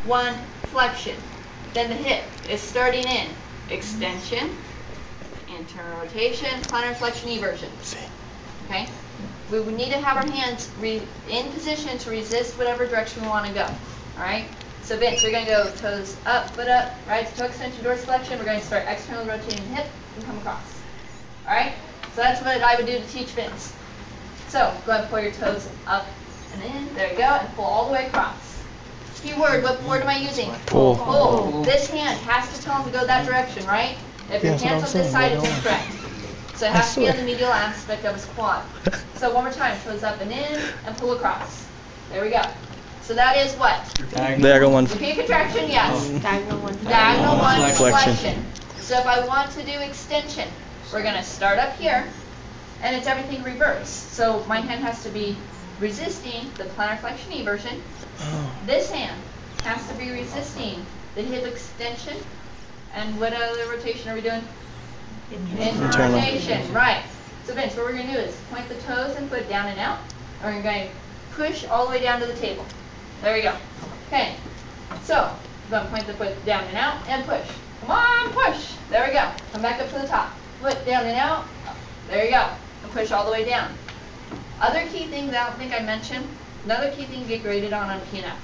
1 flexion. Then the hip is starting in extension, internal rotation, plantar flexion eversion. Okay? We would need to have our hands in position to resist whatever direction we want to go. Alright? So Vince, we're going to go toes up, foot up, right? Toe extension, dorsiflexion. We're going to start external rotating the hip and come across. Alright? So that's what I would do to teach Vince. So go ahead and pull your toes up and in. There you go. And pull all the way across. Key word, what word am I using? Pull. Pull. This hand has to tell him to go that direction, right? If your hand's on this side, it's incorrect. So it has to be on the medial aspect of his quad. So one more time, toes up and in, and pull across. There we go. So that is what? Diagonal 1. Repeat contraction, yes. Diagonal 1. Diagonal 1 flexion. flexion. So if I want to do extension, we're going to start up here, and it's everything reverse. So my hand has to be resisting the plantar flexion eversion. This hand has to be resisting the hip extension. And what other rotation are we doing? Internal rotation, right. So Vince, what we're going to do is point the toes and foot down and out. And we're going to push all the way down to the table. There we go. Okay. So, we're going to point the foot down and out and push. Come on, push. There we go. Come back up to the top. Foot down and out. There you go. And push all the way down. Other key things I don't think I mentioned. Another key thing to get graded on PNF.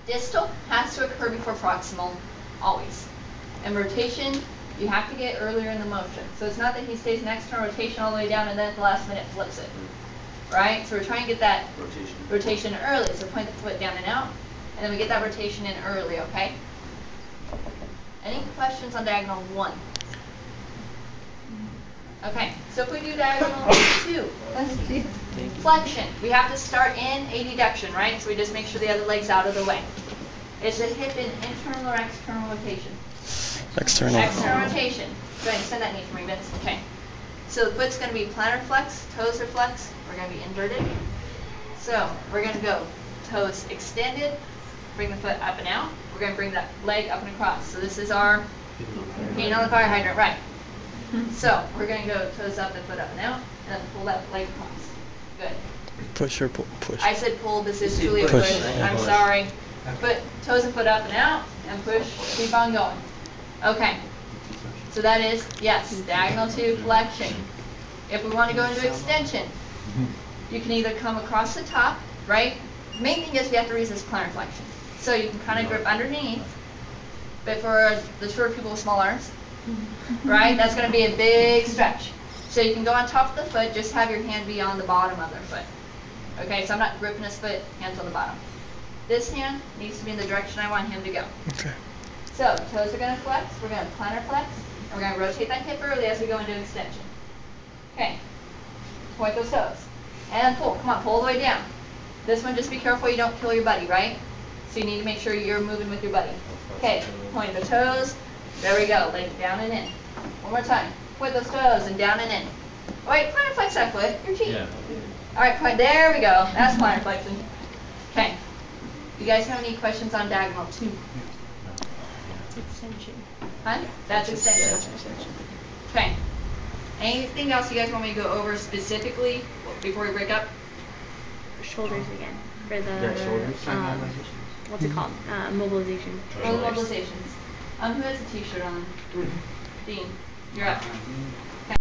Distal has to occur before proximal, always. And rotation, you have to get earlier in the motion. So it's not that he stays in external rotation all the way down and then at the last minute flips it. Right? So we're trying to get that rotation early. So point the foot down and out, and then we get that rotation in early, okay? Any questions on diagonal 1? Okay, so if we do diagonal 2, flexion, we have to start in a deduction, right? So we just make sure the other leg's out of the way. Is the hip in internal or external rotation? External. External rotation. Go ahead and send that knee for me, Vince. Okay. So the foot's going to be plantar flex, toes are flex. We're going to be inverted. So we're going to go toes extended, bring the foot up and out. We're going to bring that leg up and across. So this is our pain on the fire hydrant, right? So we're going to go toes up and foot up and out, and then pull that leg across. Good. Push or pull? Push. I said pull. This is truly a push. I'm sorry. Foot, toes and foot up and out, and push. Keep on going. Okay. So that is, yes, diagonal 2 flexion. If we want to go into extension, you can either come across the top, right? Main thing is we have to resist plantar flexion. So you can kind of grip underneath, but for the short people with small arms, right, that's going to be a big stretch. So you can go on top of the foot, just have your hand be on the bottom of their foot. Okay, so I'm not gripping his foot, hands on the bottom. This hand needs to be in the direction I want him to go. Okay. So toes are going to flex, we're going to plantar flex, and we're going to rotate that hip early as we go into extension. Okay, point those toes. And pull, come on, pull all the way down. This one, just be careful you don't kill your buddy, right? So you need to make sure you're moving with your buddy. Okay, point the toes. There we go, leg down and in. One more time. Point those toes and down and in. Oh, wait, plantar flex that foot. You're cheating. Yeah. All right, point. There we go. That's plantar flexion. Okay. Do you guys have any questions on diagonal 2? Extension. Huh? That's extension. Okay. Anything else you guys want me to go over specifically before we break up? Shoulders again. For the, shoulders. What's it called? Mobilization. Mobilizations. Who has a t-shirt on? Dean, you're up.